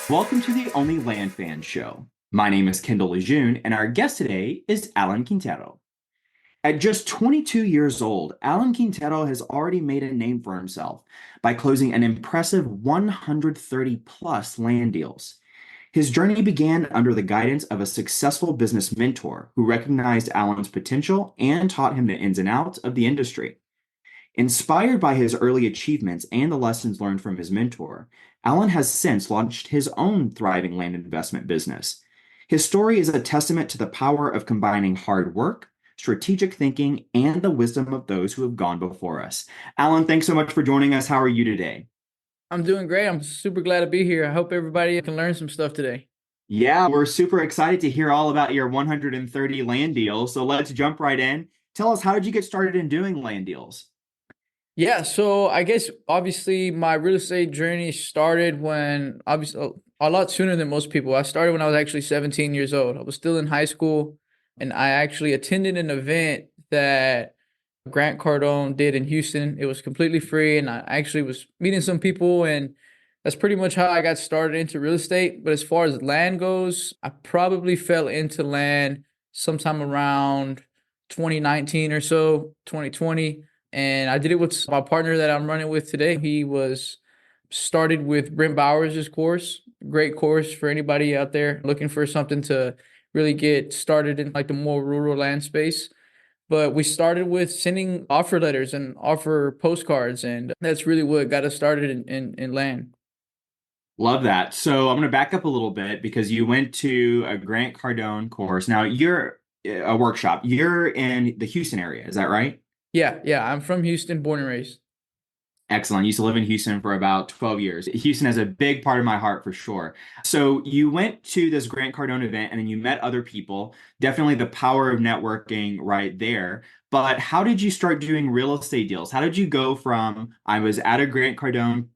Welcome to the Only Land Fan Show. My name is Kendall Lejeune, and our guest today is Alan Quintero. At just 22 years old, Alan Quintero has already made a name for himself by closing an impressive 130 plus land deals. His journey began under the guidance of a successful business mentor who recognized Alan's potential and taught him the ins and outs of the industry. Inspired by his early achievements and the lessons learned from his mentor, Allen has since launched his own thriving land investment business. His story is a testament to the power of combining hard work, strategic thinking, and the wisdom of those who have gone before us. Alan, thanks so much for joining us. How are you today? I'm doing great. I'm super glad to be here. I hope everybody can learn some stuff today. Yeah, we're super excited to hear all about your 130 land deals. So let's jump right in. Tell us, how did you get started in doing land deals? Yeah, so I guess obviously my real estate journey started when obviously a lot sooner than most people. I started when I was actually 17 years old. I was still in high school and I actually attended an event that Grant Cardone did in Houston. It was completely free and I actually was meeting some people, and that's pretty much how I got started into real estate. But as far as land goes, I probably fell into land sometime around 2019 or so, 2020. And I did it with my partner that I'm running with today. He was started with Brent Bowers' course. Great course for anybody out there looking for something to really get started in like the more rural land space. But we started with sending offer letters and offer postcards, and that's really what got us started in land. Love that. So I'm going to back up a little bit because you went to a Grant Cardone course. Now you're a workshop. You're in the Houston area. Is that right? Yeah. I'm from Houston, born and raised. Excellent. Used to live in Houston for about 12 years. Houston has a big part of my heart for sure. So you went to this Grant Cardone event and then you met other people. Definitely the power of networking right there. But how did you start doing real estate deals? How did you go from I was at a Grant Cardone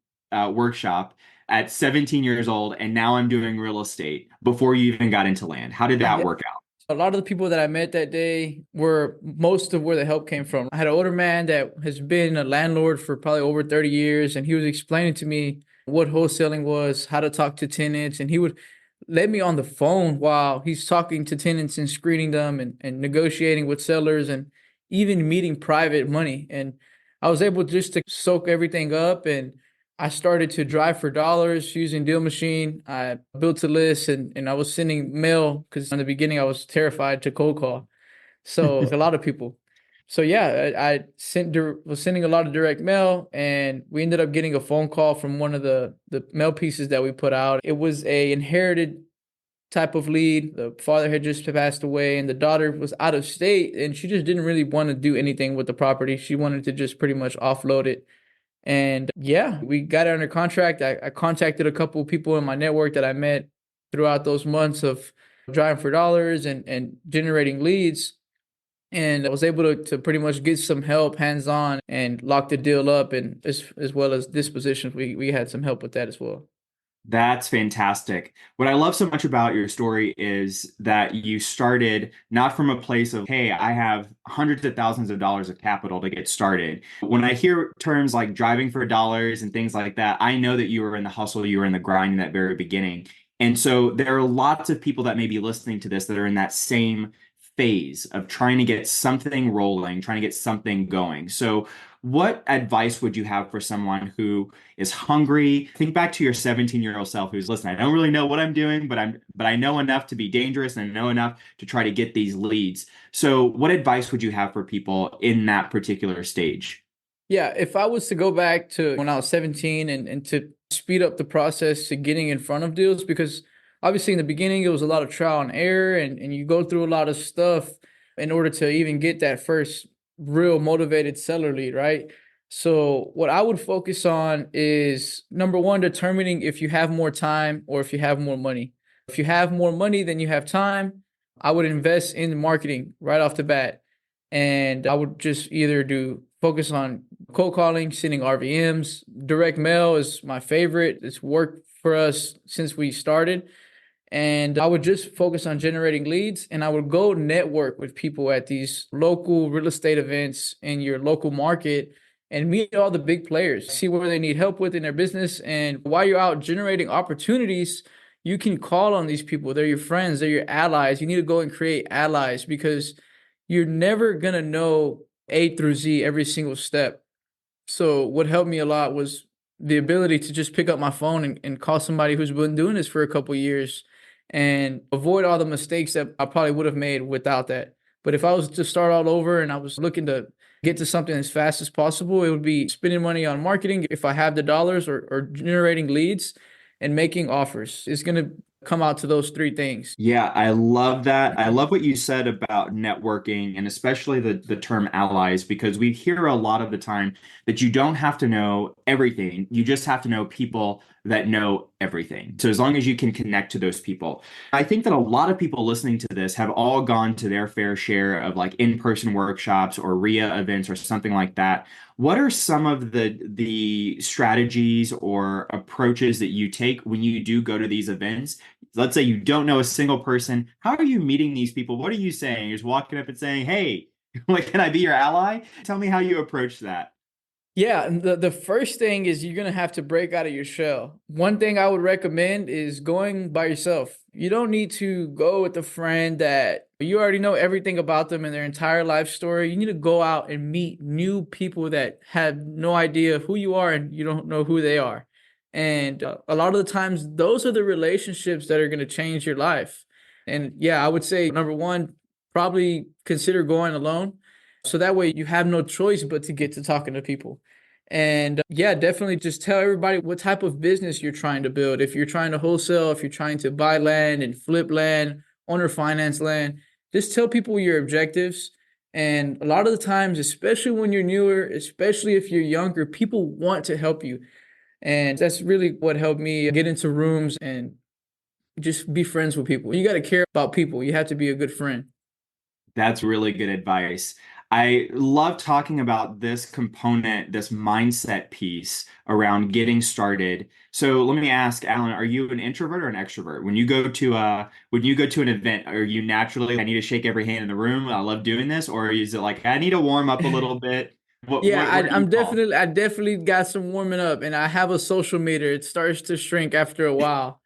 workshop at 17 years old and now I'm doing real estate before you even got into land? How did that Yeah. work out? A lot of the people that I met that day were most of where the help came from. I had an older man that has been a landlord for probably over 30 years, and he was explaining to me what wholesaling was, how to talk to tenants, and he would let me on the phone while he's talking to tenants and screening them and negotiating with sellers and even meeting private money. And I was able just to soak everything up, and I started to drive for dollars using Deal Machine. I built a list and I was sending mail because in the beginning I was terrified to cold call. So a lot of people. So yeah, I was sending a lot of direct mail, and we ended up getting a phone call from one of the mail pieces that we put out. It was a inherited type of lead. The father had just passed away, and the daughter was out of state, and she just didn't really want to do anything with the property. She wanted to just pretty much offload it. And yeah, we got it under contract. I contacted a couple of people in my network that I met throughout those months of driving for dollars and generating leads. And I was able to pretty much get some help hands on and lock the deal up. And as well as dispositions, we had some help with that as well. That's fantastic. What I love so much about your story is that you started not from a place of, hey, I have hundreds of thousands of dollars of capital to get started. When I hear terms like driving for dollars and things like that, I know that you were in the hustle, you were in the grind in that very beginning. And so there are lots of people that may be listening to this that are in that same phase of trying to get something rolling, trying to get something going. So what advice would you have for someone who is hungry? Think back to your 17-year-old self who's listening. I don't really know what I'm doing, but I know enough to be dangerous and I know enough to try to get these leads. So what advice would you have for people in that particular stage? Yeah, if I was to go back to when I was 17 and to speed up the process to getting in front of deals, because obviously in the beginning it was a lot of trial and error and you go through a lot of stuff in order to even get that first real motivated seller lead, right? So what I would focus on is number one, determining if you have more time or if you have more money. If you have more money than you have time, I would invest in marketing right off the bat. And I would just either do focus on cold calling, sending RVMs. Direct mail is my favorite. It's worked for us since we started. And I would just focus on generating leads, and I would go network with people at these local real estate events in your local market and meet all the big players, see where they need help with in their business. And while you're out generating opportunities, you can call on these people. They're your friends, they're your allies. You need to go and create allies because you're never going to know A through Z every single step. So what helped me a lot was the ability to just pick up my phone and call somebody who's been doing this for a couple years and avoid all the mistakes that I probably would have made without that. But if I was to start all over and I was looking to get to something as fast as possible, it would be spending money on marketing if I have the dollars, or generating leads and making offers. It's going to come out to those three things. Yeah, I love that. I love what you said about networking and especially the term allies, because we hear a lot of the time that you don't have to know everything. You just have to know people that know everything. So as long as you can connect to those people. I think that a lot of people listening to this have all gone to their fair share of like in-person workshops or RIA events or something like that. What are some of the strategies or approaches that you take when you do go to these events? Let's say you don't know a single person. How are you meeting these people? What are you saying? You're just walking up and saying, "Hey, like, can I be your ally?" Tell me how you approach that. Yeah, and the first thing is you're gonna have to break out of your shell. One thing I would recommend is going by yourself. You don't need to go with a friend that you already know everything about them and their entire life story. You need to go out and meet new people that have no idea who you are and you don't know who they are. And a lot of the times, those are the relationships that are gonna change your life. And yeah, I would say number one, probably consider going alone. So that way you have no choice but to get to talking to people. And yeah, definitely just tell everybody what type of business you're trying to build. If you're trying to wholesale, if you're trying to buy land and flip land, owner finance land, just tell people your objectives. And a lot of the times, especially when you're newer, especially if you're younger, people want to help you. And that's really what helped me get into rooms and just be friends with people. You got to care about people. You have to be a good friend. That's really good advice. I love talking about this component, this mindset piece around getting started. So let me ask, Alan, are you an introvert or an extrovert? When you go to an event, are you naturally, I need to shake every hand in the room, I love doing this, or is it like I need to warm up a little bit? Yeah, What do you fall? I definitely got some warming up, and I have a social meter. It starts to shrink after a while.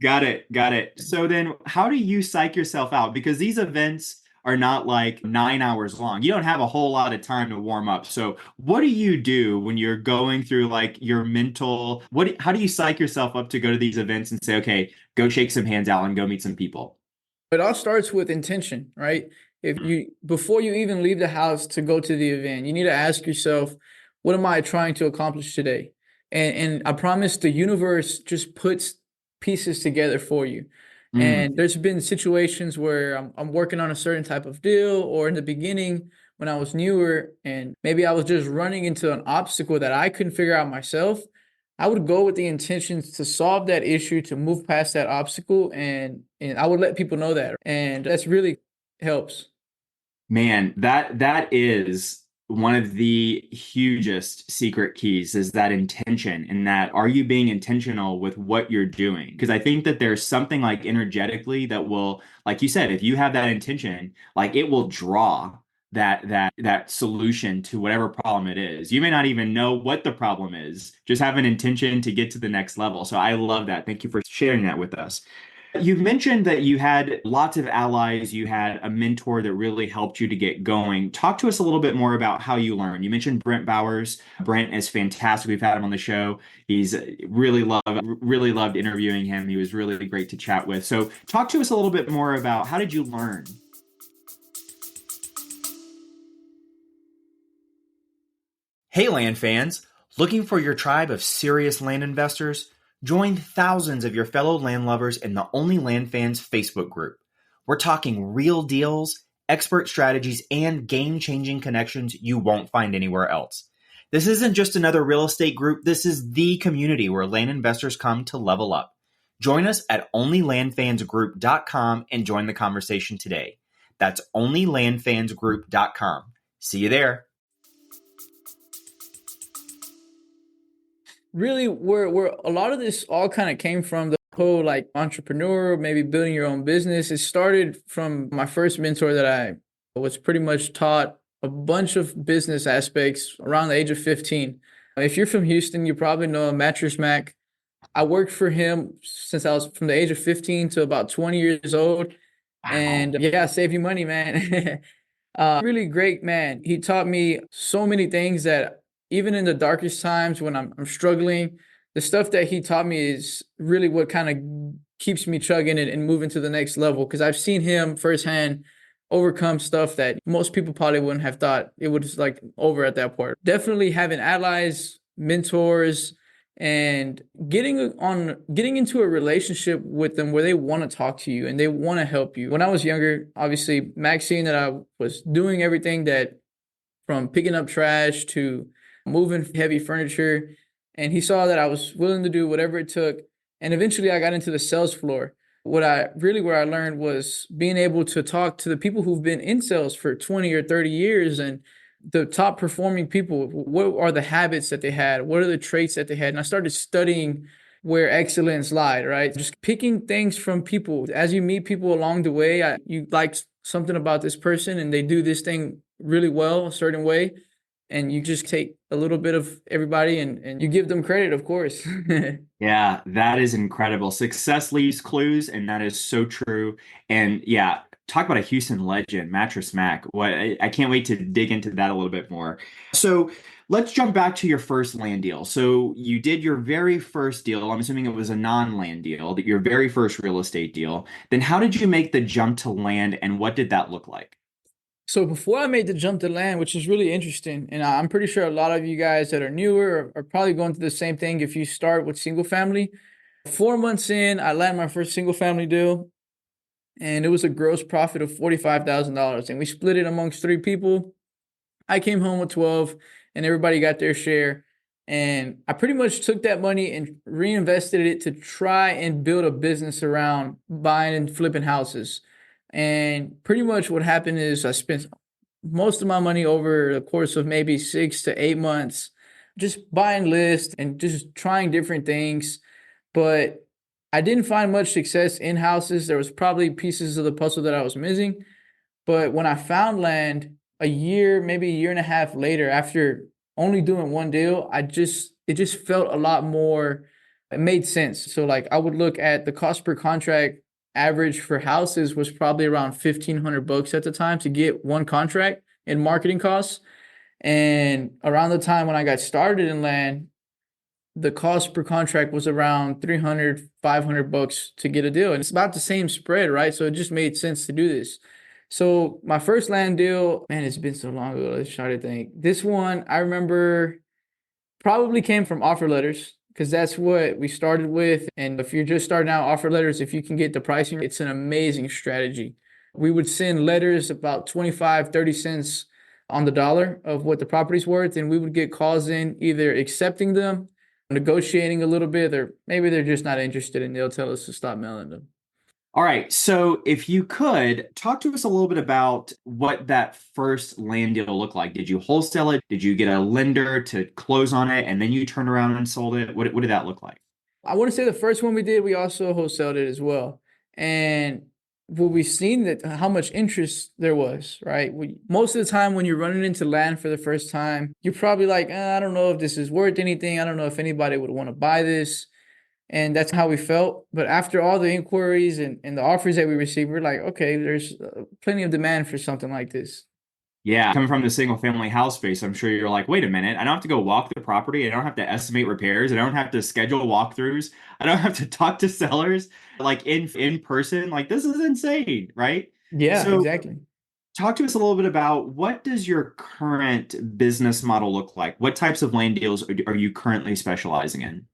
Got it. Got it. So then how do you psych yourself out? Because these events are not like 9 hours long. You don't have a whole lot of time to warm up. So what do you do when you're going through like your mental, how do you psych yourself up to go to these events and say, okay, go shake some hands out and go meet some people? It all starts with intention, right? If you before you even leave the house to go to the event, you need to ask yourself, what am I trying to accomplish today? And I promise the universe just puts pieces together for you. Mm. And there's been situations where I'm working on a certain type of deal, or in the beginning when I was newer, and maybe I was just running into an obstacle that I couldn't figure out myself. I would go with the intentions to solve that issue, to move past that obstacle, and I would let people know that. And that's really helps. Man, that is one of the hugest secret keys is that intention, and that are you being intentional with what you're doing? Because I think that there's something like energetically that will, like you said, if you have that intention, like it will draw that solution to whatever problem it is. You may not even know what the problem is, just have an intention to get to the next level. So I love that. Thank you for sharing that with us. You've mentioned that you had lots of allies, you had a mentor that really helped you to get going. Talk to us a little bit more about how you learned. You mentioned Brent Bowers. Brent is fantastic. We've had him on the show. He's really loved interviewing him. He was really great to chat with. So talk to us a little bit more about how did you learn? Hey, land fans, looking for your tribe of serious land investors? Join thousands of your fellow land lovers in the Only Land Fans Facebook group. We're talking real deals, expert strategies, and game changing connections you won't find anywhere else. This isn't just another real estate group, this is the community where land investors come to level up. Join us at onlylandfansgroup.com and join the conversation today. That's onlylandfansgroup.com. See you there. Really, where a lot of this all kind of came from, the whole like entrepreneur, maybe building your own business. It started from my first mentor that I was pretty much taught a bunch of business aspects around the age of 15. If you're from Houston, you probably know Mattress Mac. I worked for him since I was from the age of 15 to about 20 years old. Wow. And yeah, save you money, man. Really great man. He taught me so many things that even in the darkest times when I'm struggling, the stuff that he taught me is really what kind of keeps me chugging and moving to the next level. Because I've seen him firsthand overcome stuff that most people probably wouldn't have thought it was like over at that point. Definitely having allies, mentors, and getting into a relationship with them where they want to talk to you and they want to help you. When I was younger, obviously Max seen that I was doing everything that from picking up trash to moving heavy furniture, and he saw that I was willing to do whatever it took. And eventually I got into the sales floor. Where I learned was being able to talk to the people who've been in sales for 20 or 30 years and the top performing people. What are the habits that they had? What are the traits that they had? And I started studying where excellence lied, right? Just picking things from people. As you meet people along the way, you like something about this person and they do this thing really well a certain way. And you just take a little bit of everybody and you give them credit, of course. Yeah, that is incredible. Success leaves clues, and that is so true. And yeah, talk about a Houston legend, Mattress Mac. What I can't wait to dig into that a little bit more. So let's jump back to your first land deal. So you did your very first deal. I'm assuming it was a non-land deal, that your very first real estate deal. Then how did you make the jump to land, and what did that look like? So before I made the jump to land, which is really interesting, and I'm pretty sure a lot of you guys that are newer are probably going through the same thing if you start with single family. 4 months in, I landed my first single family deal, and it was a gross profit of $45,000. And we split it amongst three people. I came home with 12, and everybody got their share. And I pretty much took that money and reinvested it to try and build a business around buying and flipping houses. And pretty much what happened is I spent most of my money over the course of maybe 6 to 8 months just buying lists and just trying different things. But I didn't find much success in houses. There was probably pieces of the puzzle that I was missing. But when I found land a year, maybe a year and a half later, after only doing one deal, it just felt a lot more, it made sense. So like I would look at the cost per contract average for houses was probably around $1,500 at the time to get one contract in marketing costs. And around the time when I got started in land, the cost per contract was around 300, $500 to get a deal. And it's about the same spread, right? So it just made sense to do this. So my first land deal, man, it's been so long ago. Let's try to think. This one, I remember probably came from offer letters because that's what we started with. And if you're just starting out offer letters, if you can get the pricing, it's an amazing strategy. We would send letters about 25, 30 cents on the dollar of what the property's worth. And we would get calls in either accepting them, negotiating a little bit, or maybe they're just not interested and they'll tell us to stop mailing them. All right. So if you could talk to us a little bit about what that first land deal looked like. Did you wholesale it? Did you get a lender to close on it and then you turned around and sold it? What did that look like? I want to say the first one we did, we also wholesaled it as well. And what we've seen that how much interest there was, right? Most of the time when you're running into land for the first time, you're probably like, I don't know if this is worth anything. I don't know if anybody would want to buy this. And that's how we felt. But after all the inquiries and the offers that we received, we're like, okay, there's plenty of demand for something like this. Yeah, coming from the single family house space, I'm sure you're like, wait a minute, I don't have to go walk the property. I don't have to estimate repairs. I don't have to schedule walkthroughs. I don't have to talk to sellers like in person. Like this is insane, right? Yeah, So exactly. talk to us a little bit about what does your current business model look like? What types of land deals are you currently specializing in?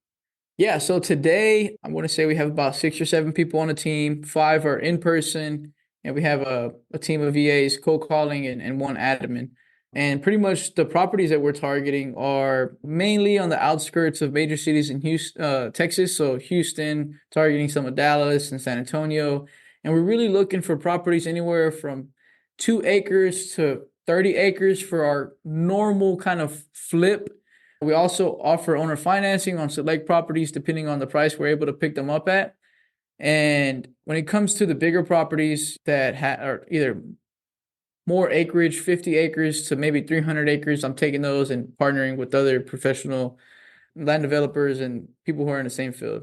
Yeah, so today I'm going to say we have about 6 or 7 people on the team. 5 are in person, and we have a team of VAs, cold calling, and one admin. And pretty much the properties that we're targeting are mainly on the outskirts of major cities in Houston, Texas. So Houston, targeting some of Dallas and San Antonio. And we're really looking for properties anywhere from 2 acres to 30 acres for our normal kind of flip. We also offer owner financing on select properties depending on the price we're able to pick them up at. And when it comes to the bigger properties that are either more acreage, 50 acres to maybe 300 acres, I'm taking those and partnering with other professional land developers and people who are in the same field.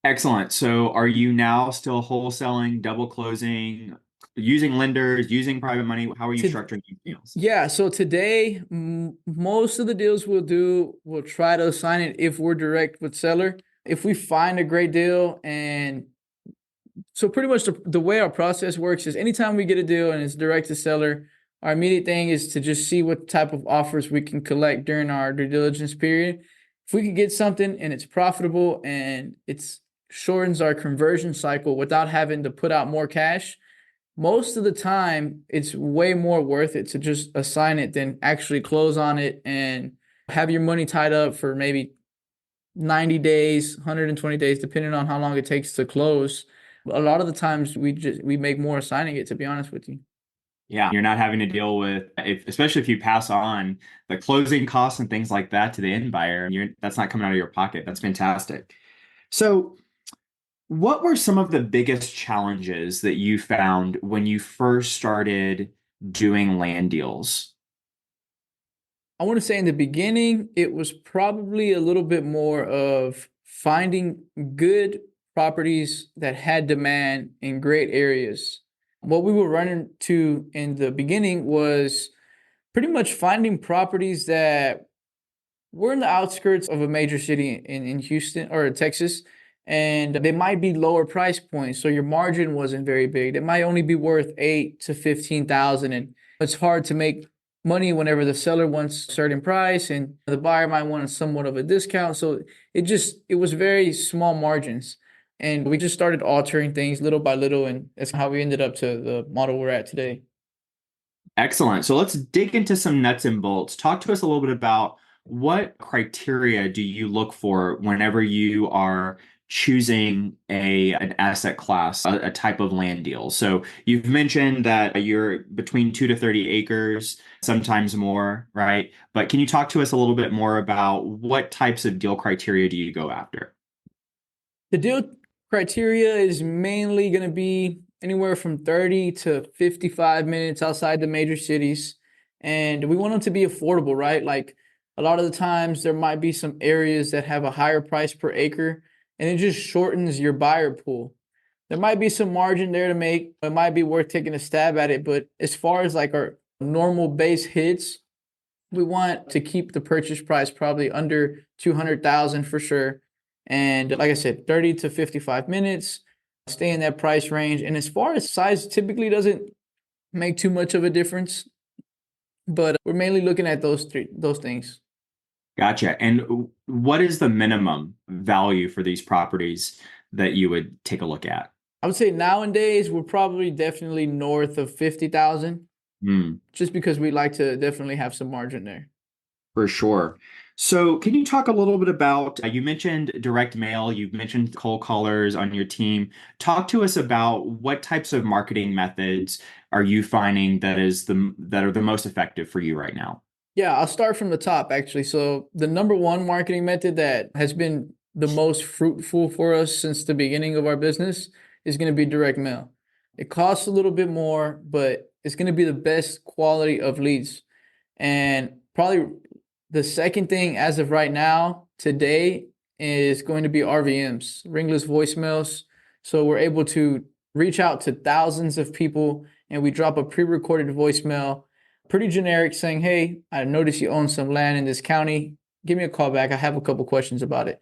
Excellent. So are you now still wholesaling, double closing, using lenders, using private money? How are you To, structuring these deals? yeah, so today, most of the deals we'll do, we'll try to assign it if we're direct with seller. If we find a great deal, and so pretty much the way our process works is anytime we get a deal and it's direct to seller, our immediate thing is to just see what type of offers we can collect during our due diligence period. If we can get something and it's profitable and it's shortens our conversion cycle without having to put out more cash, most of the time it's way more worth it to just assign it than actually close on it and have your money tied up for maybe 90 days, 120 days, depending on how long it takes to close. A lot of the times we make more assigning it, to be honest with you. Yeah, you're not having to deal with, especially if you pass on the closing costs and things like that to the end buyer, and that's not coming out of your pocket. That's fantastic. So, what were some of the biggest challenges that you found when you first started doing land deals? I want to say in the beginning, it was probably a little bit more of finding good properties that had demand in great areas. What we were running to in the beginning was pretty much finding properties that we're in the outskirts of a major city in Houston or Texas, and they might be lower price points. So your margin wasn't very big. It might only be worth 8 to 15,000. And it's hard to make money whenever the seller wants a certain price and the buyer might want somewhat of a discount. So it was very small margins. And we just started altering things little by little, and that's how we ended up to the model we're at today. Excellent. So let's dig into some nuts and bolts. Talk to us a little bit about what criteria do you look for whenever you are choosing an asset class, a type of land deal. So you've mentioned that you're between 2 to 30 acres, sometimes more, right? But can you talk to us a little bit more about what types of deal criteria do you go after? The deal criteria is mainly going to be anywhere from 30 to 55 minutes outside the major cities. And we want them to be affordable, right? Like a lot of the times there might be some areas that have a higher price per acre and it just shortens your buyer pool. There might be some margin there to make. It might be worth taking a stab at it. But as far as like our normal base hits, we want to keep the purchase price probably under 200,000 for sure. And like I said, 30 to 55 minutes, stay in that price range. And as far as size, typically doesn't make too much of a difference, but we're mainly looking at those things. Gotcha. And what is the minimum value for these properties that you would take a look at? I would say nowadays we're probably definitely north of 50,000 Hmm. just because we like to definitely have some margin there. For sure. So, can you talk a little bit about, you mentioned direct mail, you've mentioned cold callers on your team. Talk to us about what types of marketing methods are you finding that are the most effective for you right now? Yeah, I'll start from the top actually. So the number one marketing method that has been the most fruitful for us since the beginning of our business is going to be direct mail. It costs a little bit more, but it's going to be the best quality of leads. And probably the second thing as of right now, today, is going to be RVMs, ringless voicemails. So we're able to reach out to thousands of people and we drop a pre-recorded voicemail, pretty generic, saying, "Hey, I noticed you own some land in this county. Give me a call back. I have a couple questions about it."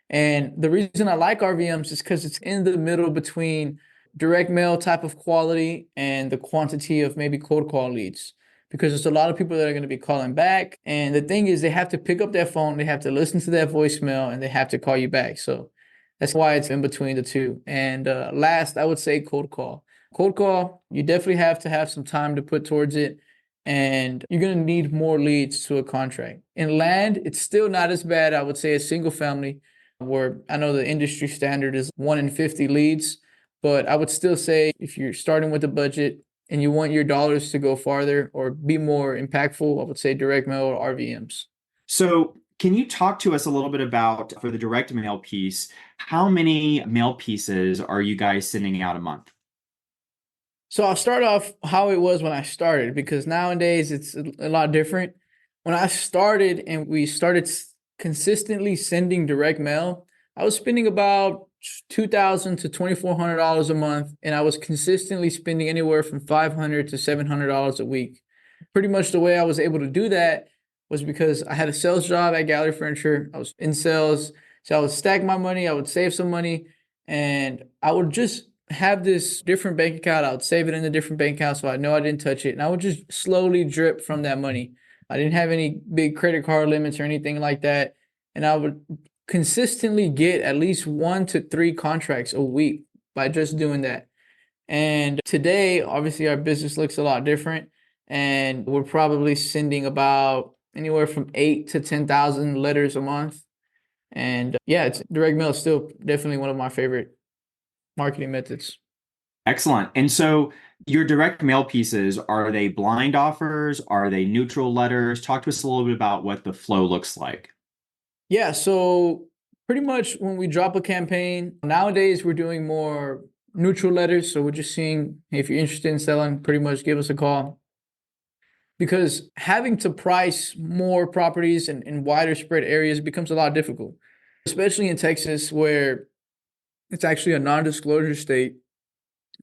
And the reason I like RVMs is because it's in the middle between direct mail type of quality and the quantity of maybe cold call leads. Because there's a lot of people that are going to be calling back. And the thing is, they have to pick up their phone, they have to listen to that voicemail, and they have to call you back. So that's why it's in between the two. And last, I would say cold call. Cold call, you definitely have to have some time to put towards it. And you're going to need more leads to a contract. In land, it's still not as bad, I would say, as single family, where I know the industry standard is 1 in 50 leads. But I would still say if you're starting with a budget and you want your dollars to go farther or be more impactful, I would say direct mail or RVMs. So, can you talk to us a little bit about, for the direct mail piece, how many mail pieces are you guys sending out a month? So I'll start off how it was when I started because nowadays it's a lot different. When I started and we started consistently sending direct mail, I was spending about $2,000 to $2,400 a month, and I was consistently spending anywhere from $500 to $700 a week. Pretty much the way I was able to do that was because I had a sales job at Gallery Furniture. I was in sales, so I would stack my money, I would save some money, and I would just have this different bank account. I would save it in a different bank account so I know I didn't touch it, and I would just slowly drip from that money. I didn't have any big credit card limits or anything like that, and I would consistently get at least 1 to 3 contracts a week by just doing that. And today, obviously, our business looks a lot different, and we're probably sending about anywhere from 8 to 10,000 letters a month. And yeah, it's direct mail is still definitely one of my favorite marketing methods. Excellent. And so your direct mail pieces, are they blind offers? Are they neutral letters? Talk to us a little bit about what the flow looks like. Yeah, so pretty much when we drop a campaign, nowadays we're doing more neutral letters. So we're just seeing, hey, if you're interested in selling, pretty much give us a call. Because having to price more properties in wider spread areas becomes a lot difficult, especially in Texas, where it's actually a non-disclosure state.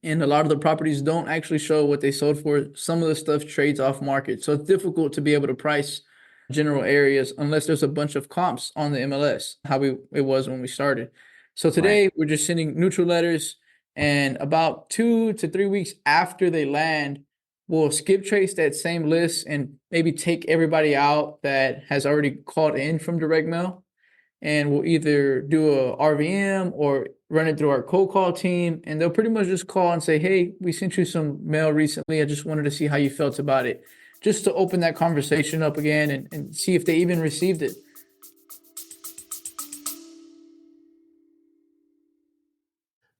And a lot of the properties don't actually show what they sold for. Some of the stuff trades off market. So it's difficult to be able to price general areas unless there's a bunch of comps on the MLS, how it was when we started. So Right. today we're just sending neutral letters, and about 2 to 3 weeks after they land, we'll skip trace that same list and maybe take everybody out that has already called in from direct mail, and we'll either do a RVM or run it through our cold call team, and they'll pretty much just call and say, hey, we sent you some mail recently. I just wanted to see how you felt about it, just to open that conversation up again and see if they even received it.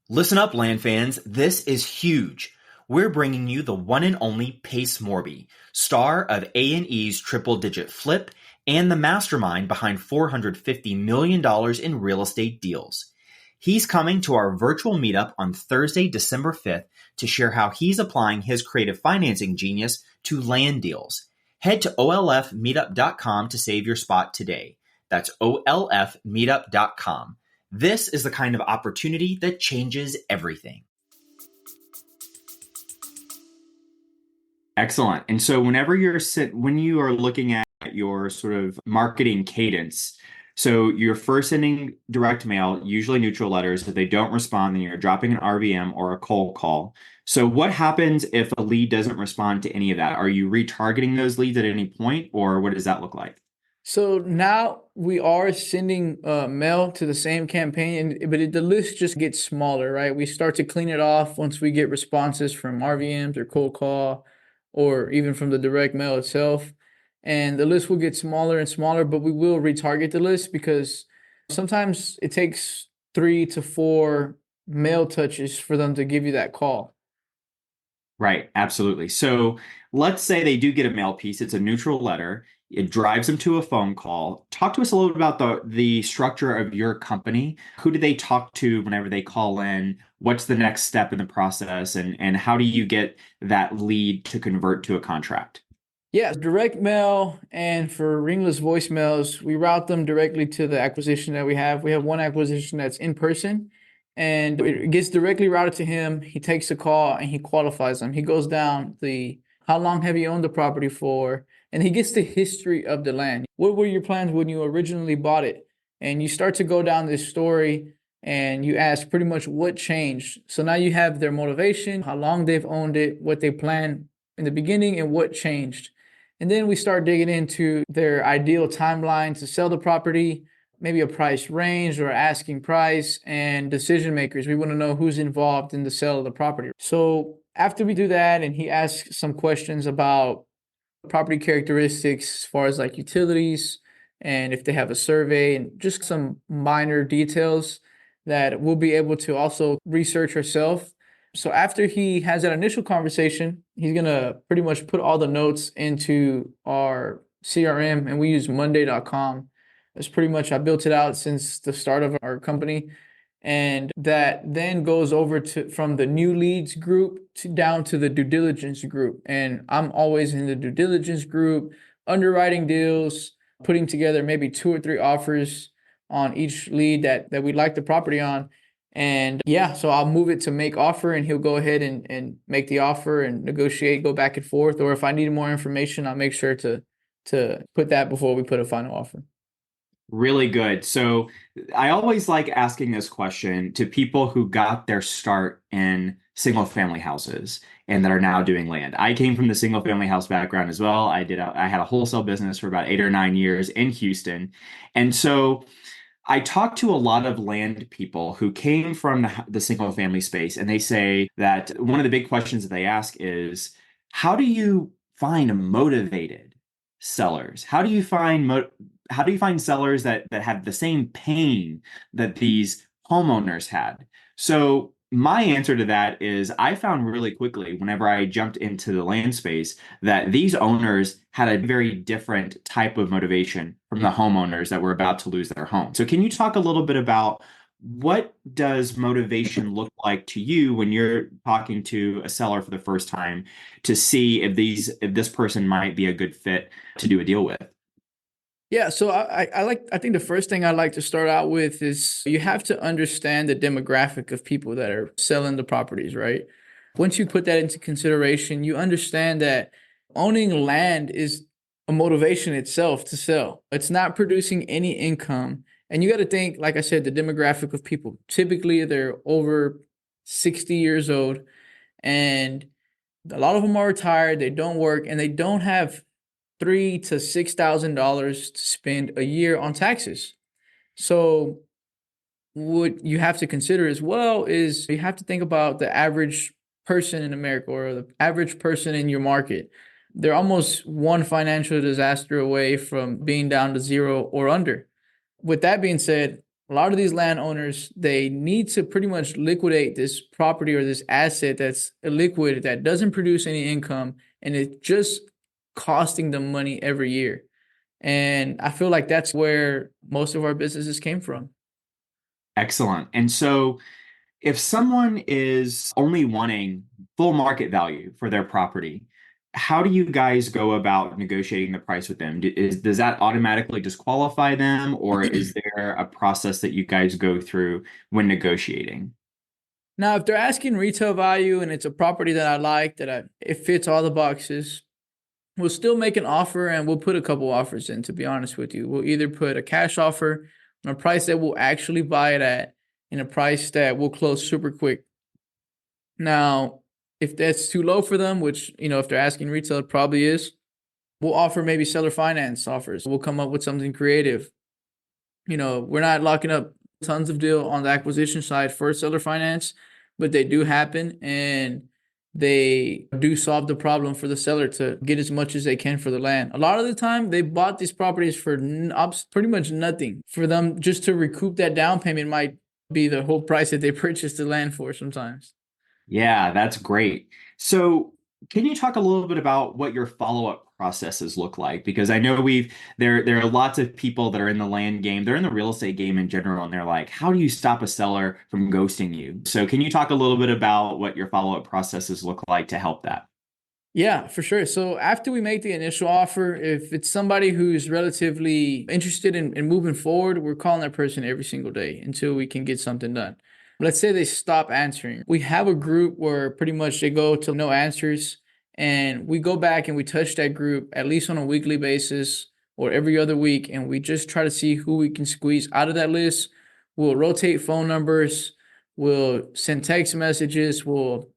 Listen up, land fans. This is huge. We're bringing you the one and only Pace Morby, star of A&E's Triple Digit Flip and the mastermind behind $450 million in real estate deals. He's coming to our virtual meetup on Thursday, December 5th to share how he's applying his creative financing genius to land deals. Head to olfmeetup.com to save your spot today. That's olfmeetup.com. This is the kind of opportunity that changes everything. Excellent. And so when you are looking at your sort of marketing cadence, so you're first sending direct mail, usually neutral letters. If they don't respond, then you're dropping an RVM or a cold call. So what happens if a lead doesn't respond to any of that? Are you retargeting those leads at any point, or what does that look like? So now we are sending mail to the same campaign, but the list just gets smaller, right? We start to clean it off once we get responses from RVMs or cold call, or even from the direct mail itself. And the list will get smaller and smaller, but we will retarget the list because sometimes it takes 3 to 4 mail touches for them to give you that call. Right, absolutely. So let's say they do get a mail piece. It's a neutral letter. It drives them to a phone call. Talk to us a little bit about the structure of your company. Who do they talk to whenever they call in? What's the next step in the process? And how do you get that lead to convert to a contract? Yeah, direct mail, and for ringless voicemails, we route them directly to the acquisition that we have. We have one acquisition that's in person, and it gets directly routed to him. He takes the call and he qualifies them. He goes down the how long have you owned the property for, and he gets the history of the land. What were your plans when you originally bought it? And you start to go down this story and you ask pretty much what changed. So now you have their motivation, how long they've owned it, what they planned in the beginning, and what changed. And then we start digging into their ideal timeline to sell the property, maybe a price range or asking price, and decision makers. We want to know who's involved in the sale of the property. So after we do that, and he asks some questions about property characteristics as far as like utilities and if they have a survey and just some minor details that we'll be able to also research ourselves. So after he has that initial conversation, he's going to pretty much put all the notes into our CRM, and we use monday.com. That's pretty much, I built it out since the start of our company. And that then goes over to from the new leads group down to the due diligence group. And I'm always in the due diligence group, underwriting deals, putting together maybe 2 or 3 offers on each lead that we like the property on. And yeah, so I'll move it to make offer and he'll go ahead and make the offer and negotiate, go back and forth. Or if I need more information, I'll make sure to put that before we put a final offer. Really good. So I always like asking this question to people who got their start in single family houses and that are now doing land. I came from the single family house background as well. I had a wholesale business for about 8 or 9 years in Houston. And so I talk to a lot of land people who came from the single family space, and they say that one of the big questions that they ask is, how do you find motivated sellers? How do you find sellers that have the same pain that these homeowners had? So my answer to that is I found really quickly whenever I jumped into the land space that these owners had a very different type of motivation from the homeowners that were about to lose their home. So can you talk a little bit about what does motivation look like to you when you're talking to a seller for the first time to see if this person might be a good fit to do a deal with? Yeah, so I think the first thing I like to start out with is you have to understand the demographic of people that are selling the properties, right? Once you put that into consideration, you understand that owning land is a motivation itself to sell. It's not producing any income. And you got to think, like I said, the demographic of people. Typically, they're over 60 years old, and a lot of them are retired, they don't work, and they don't have $3,000 to $6,000 to spend a year on taxes. So what you have to consider as well is you have to think about the average person in America or the average person in your market. They're almost one financial disaster away from being down to zero or under. With that being said, a lot of these landowners, they need to pretty much liquidate this property or this asset that's illiquid, that doesn't produce any income, and it's just costing them money every year. And I feel like that's where most of our businesses came from. Excellent. And so if someone is only wanting full market value for their property, how do you guys go about negotiating the price with them? Does that automatically disqualify them, or is there a process that you guys go through when negotiating? Now, if they're asking retail value and it's a property that I like, it fits all the boxes, we'll still make an offer and we'll put a couple offers in, to be honest with you. We'll either put a cash offer on a price that we'll actually buy it at and a price that will close super quick. Now, if that's too low for them, which, if they're asking retail, it probably is, we'll offer maybe seller finance offers. We'll come up with something creative. We're not locking up tons of deal on the acquisition side for seller finance, but they do happen and they do solve the problem for the seller to get as much as they can for the land. A lot of the time, they bought these properties for pretty much nothing. For them just to recoup that down payment might be the whole price that they purchased the land for sometimes. Yeah, that's great. So, can you talk a little bit about what your follow-up processes look like? Because I know there are lots of people that are in the land game, they're in the real estate game in general, and they're like, how do you stop a seller from ghosting you? So, can you talk a little bit about what your follow-up processes look like to help that? Yeah, for sure. So after we make the initial offer, if it's somebody who's relatively interested in moving forward, we're calling that person every single day until we can get something done. Let's say they stop answering. We have a group where pretty much they go to no answers, and we go back and we touch that group at least on a weekly basis or every other week, and we just try to see who we can squeeze out of that list. We'll rotate phone numbers, we'll send text messages, we'll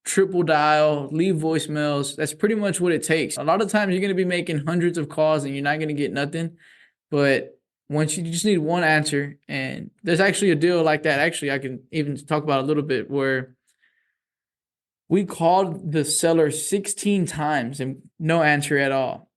triple dial, leave voicemails. That's pretty much what it takes. A lot of times you're going to be making hundreds of calls and you're not going to get nothing. But once you just need one answer, and there's actually a deal like that. Actually, I can even talk about a little bit where we called the seller 16 times and no answer at all.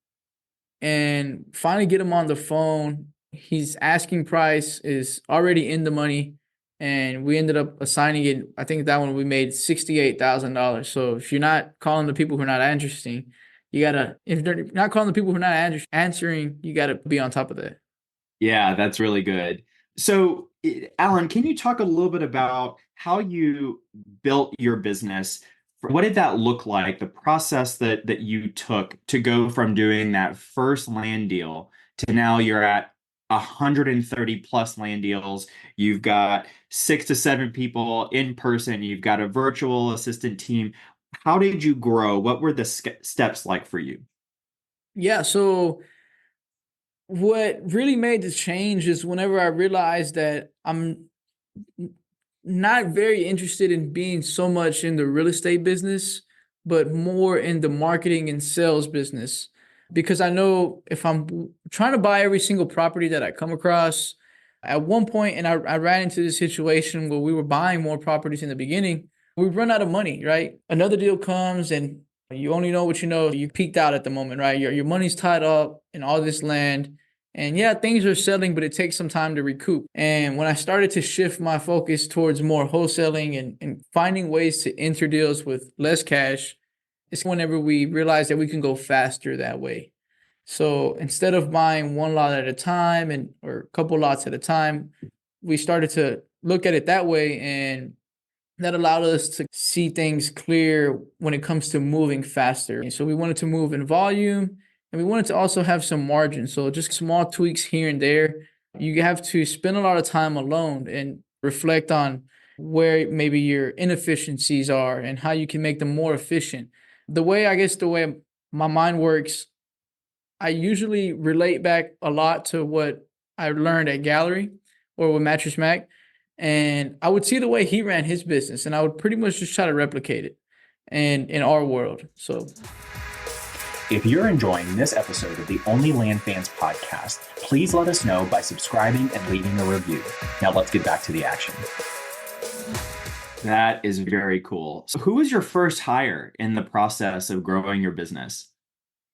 And finally get him on the phone. His asking price is already in the money. And we ended up assigning it. I think that one we made $68,000. So if you're not calling the people who are not interesting, if they're not calling the people who are not answering, you gotta be on top of that. Yeah, that's really good. So, Alan, can you talk a little bit about how you built your business What did that look like? The process that you took to go from doing that first land deal to now you're at 130 plus land deals. You've got 6 to 7 people in person. You've got a virtual assistant team. How did you grow? What were the steps like for you? Yeah, so what really made the change is whenever I realized that I'm not very interested in being so much in the real estate business, but more in the marketing and sales business. Because I know if I'm trying to buy every single property that I come across, at one point, and I ran into this situation where we were buying more properties in the beginning, we run out of money, right? Another deal comes and you only know what you know. You peaked out at the moment, right? Your money's tied up in all this land. And yeah, things are selling, but it takes some time to recoup. And when I started to shift my focus towards more wholesaling and finding ways to enter deals with less cash, it's whenever we realized that we can go faster that way. So instead of buying one lot at a time and or a couple lots at a time, we started to look at it that way, and that allowed us to see things clear when it comes to moving faster. And so we wanted to move in volume, and we wanted to also have some margin. So just small tweaks here and there. You have to spend a lot of time alone and reflect on where maybe your inefficiencies are and how you can make them more efficient. The way my mind works, I usually relate back a lot to what I learned at Gallery or with Mattress Mac. And I would see the way he ran his business, and I would pretty much just try to replicate it and in our world. So If you're enjoying this episode of the Only Land Fans podcast, please let us know by subscribing and leaving a review. Now let's get back to the action. That is very cool. So who was your first hire in the process of growing your business?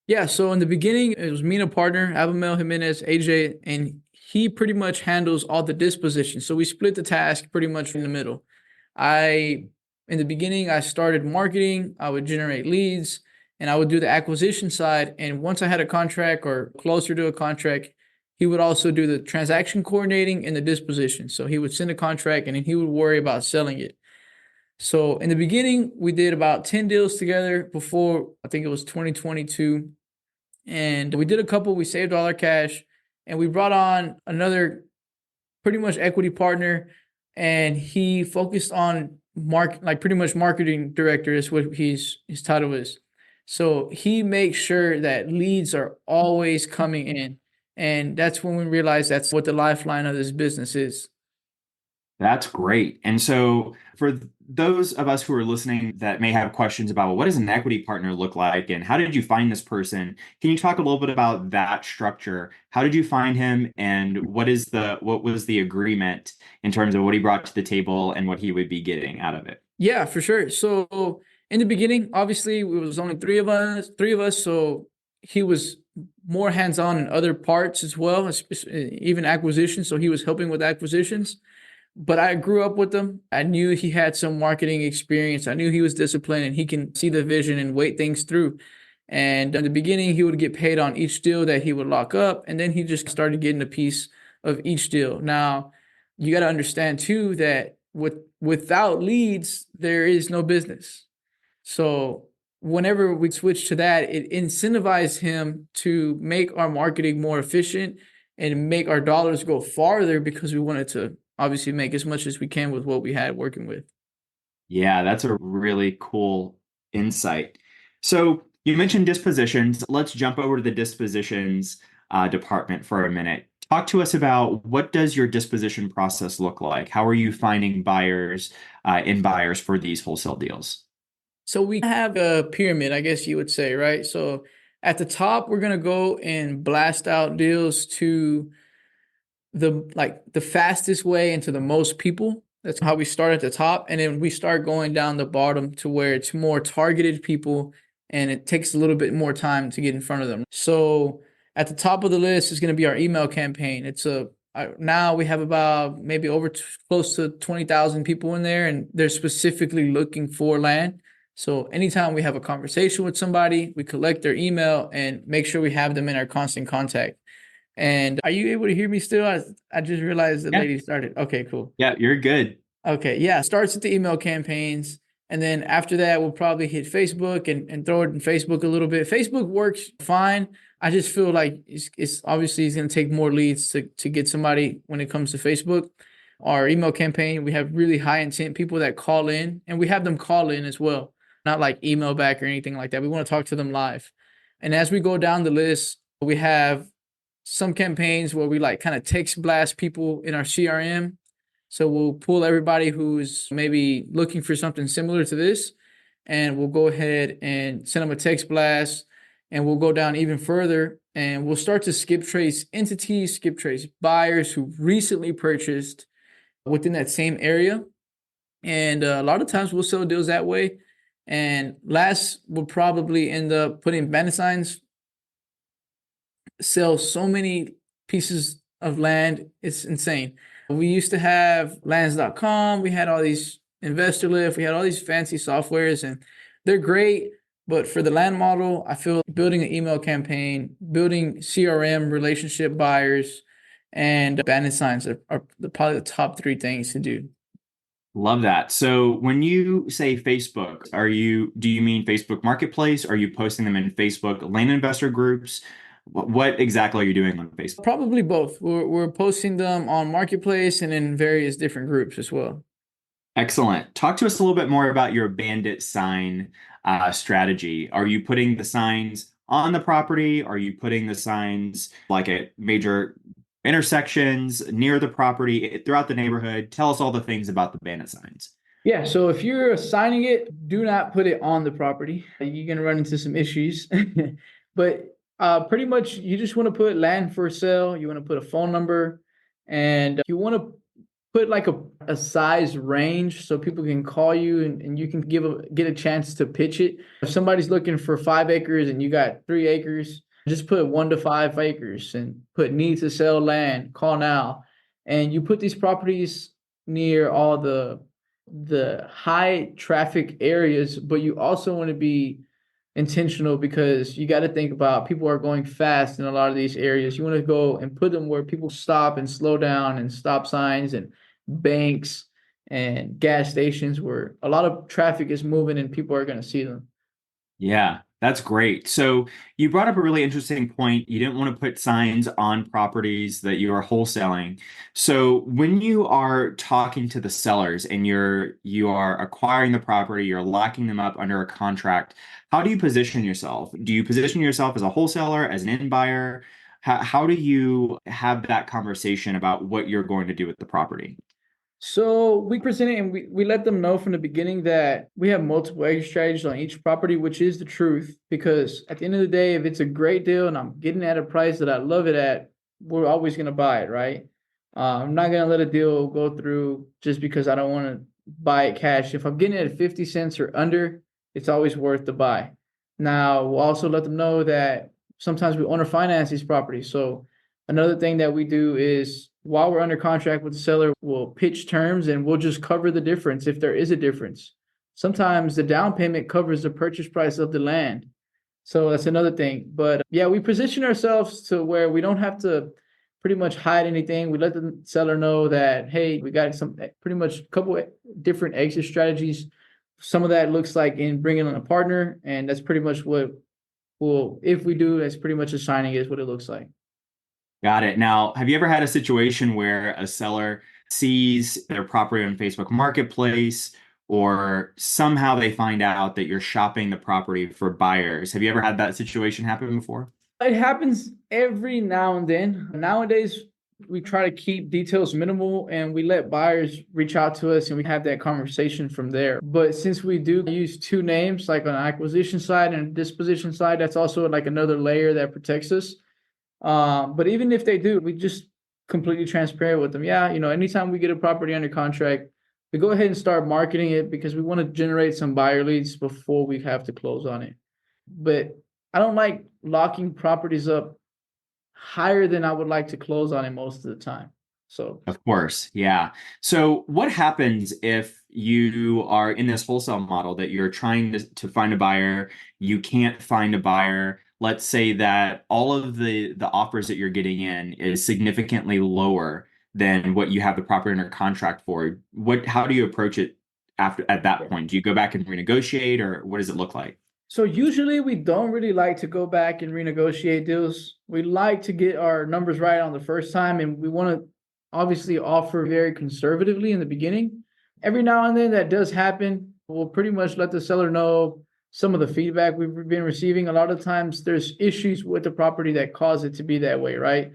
yeah, so in the beginning, it was me and a partner, Abamel Jimenez, AJ, and he pretty much handles all the disposition. So we split the task pretty much in the middle. In the beginning, I started marketing. I would generate leads, and I would do the acquisition side. And once I had a contract or closer to a contract, he would also do the transaction coordinating and the disposition. So he would send a contract, and then he would worry about selling it. So in the beginning, we did about 10 deals together before, I think it was 2022. And we did a couple, we saved all our cash, and we brought on another pretty much equity partner, and he focused on like pretty much marketing director is what his title is. So he makes sure that leads are always coming in. And that's when we realized that's what the lifeline of this business is. That's great. And so for those of us who are listening that may have questions about, well, what does an equity partner look like and how did you find this person? Can you talk a little bit about that structure? How did you find him and what was the agreement in terms of what he brought to the table and what he would be getting out of it? Yeah, for sure. So in the beginning, obviously, it was only three of us. So he was more hands-on in other parts as well, even acquisitions. So he was helping with acquisitions. But I grew up with him. I knew he had some marketing experience. I knew he was disciplined and he can see the vision and wait things through. And in the beginning, he would get paid on each deal that he would lock up. And then he just started getting a piece of each deal. Now, you got to understand too that without leads, there is no business. So whenever we switched to that, it incentivized him to make our marketing more efficient and make our dollars go farther because we wanted to obviously make as much as we can with what we had working with. Yeah, that's a really cool insight. So you mentioned dispositions. Let's jump over to the dispositions department for a minute. Talk to us about what does your disposition process look like? How are you finding buyers for these wholesale deals? So we have a pyramid, I guess you would say, right? So at the top, we're going to go and blast out deals to the fastest way into the most people. That's how we start at the top. And then we start going down the bottom to where it's more targeted people and it takes a little bit more time to get in front of them. So at the top of the list is going to be our email campaign. Now we have about maybe close to 20,000 people in there, and they're specifically looking for land. So anytime we have a conversation with somebody, we collect their email and make sure we have them in our constant contact. And are you able to hear me still? I just realized the lady started. Okay, cool. Yeah, you're good. Okay, yeah. Starts with the email campaigns. And then after that, we'll probably hit Facebook and throw it in Facebook a little bit. Facebook works fine. I just feel like it's obviously it's going to take more leads to get somebody when it comes to Facebook. Our email campaign, we have really high intent people that call in, and we have them call in as well, not like email back or anything like that. We want to talk to them live. And as we go down the list, we have some campaigns where we like kind of text blast people in our CRM. So we'll pull everybody who's maybe looking for something similar to this, and we'll go ahead and send them a text blast, and we'll go down even further, and we'll start to skip trace entities, skip trace buyers who recently purchased within that same area. And a lot of times we'll sell deals that way. And last, we'll probably end up putting bandit signs. Sell so many pieces of land, it's insane. We used to have lands.com, we had all these investor lift, we had all these fancy softwares, and they're great. But for the land model, I feel building an email campaign, building CRM relationship buyers, and bandit signs are probably the top three things to do. Love that. So when you say Facebook, do you mean Facebook Marketplace? Are you posting them in Facebook land investor groups? What exactly are you doing on Facebook? Probably both. We're posting them on Marketplace and in various different groups as well. Excellent. Talk to us a little bit more about your bandit sign strategy. Are you putting the signs on the property? Are you putting the signs like at major intersections near the property, throughout the neighborhood? Tell us all the things about the bandit signs. Yeah, so if you're assigning it, do not put it on the property. You're going to run into some issues. But pretty much you just want to put land for sale. You want to put a phone number, and you want to put like a size range so people can call you and you can get a chance to pitch it. If somebody's looking for 5 acres and you got 3 acres, just put 1 to 5 acres and put need to sell land, call now. And you put these properties near all the high traffic areas, but you also want to be intentional because you got to think about people are going fast in a lot of these areas. You want to go and put them where people stop and slow down, and stop signs and banks and gas stations where a lot of traffic is moving and people are going to see them. Yeah, that's great. So you brought up a really interesting point. You didn't want to put signs on properties that you are wholesaling. So when you are talking to the sellers and you are acquiring the property, you're locking them up under a contract, how do you position yourself? Do you position yourself as a wholesaler, as an end buyer? How do you have that conversation about what you're going to do with the property? So we present it and we let them know from the beginning that we have multiple exit strategies on each property, which is the truth. Because at the end of the day, if it's a great deal and I'm getting at a price that I love it at, we're always going to buy it, right? I'm not going to let a deal go through just because I don't want to buy it cash. If I'm getting it at 50 cents or under, it's always worth the buy. Now, we'll also let them know that sometimes we owner finance these properties. So another thing that we do is while we're under contract with the seller, we'll pitch terms and we'll just cover the difference if there is a difference. Sometimes the down payment covers the purchase price of the land. So that's another thing. But yeah, we position ourselves to where we don't have to pretty much hide anything. We let the seller know that, hey, we got some pretty much a couple of different exit strategies. Some of that looks like in bringing on a partner. And that's pretty much what if we do, that's pretty much a signing is what it looks like. Got it. Now, have you ever had a situation where a seller sees their property on Facebook Marketplace, or somehow they find out that you're shopping the property for buyers? Have you ever had that situation happen before? It happens every now and then. Nowadays, we try to keep details minimal and we let buyers reach out to us and we have that conversation from there. But since we do use 2 names, like on the acquisition side and disposition side, that's also like another layer that protects us. But even if they do, we just completely transparent with them. Yeah, anytime we get a property under contract, we go ahead and start marketing it because we want to generate some buyer leads before we have to close on it. But I don't like locking properties up higher than I would like to close on it most of the time. So, of course, yeah. So what happens if you are in this wholesale model that you're trying to find a buyer, you can't find a buyer? Let's say that all of the offers that you're getting in is significantly lower than what you have the property under contract for. How do you approach it after at that point? Do you go back and renegotiate, or what does it look like? So usually we don't really like to go back and renegotiate deals. We like to get our numbers right on the first time, and we want to obviously offer very conservatively in the beginning. Every now and then that does happen. We'll pretty much let the seller know some of the feedback we've been receiving. A lot of times there's issues with the property that cause it to be that way, right?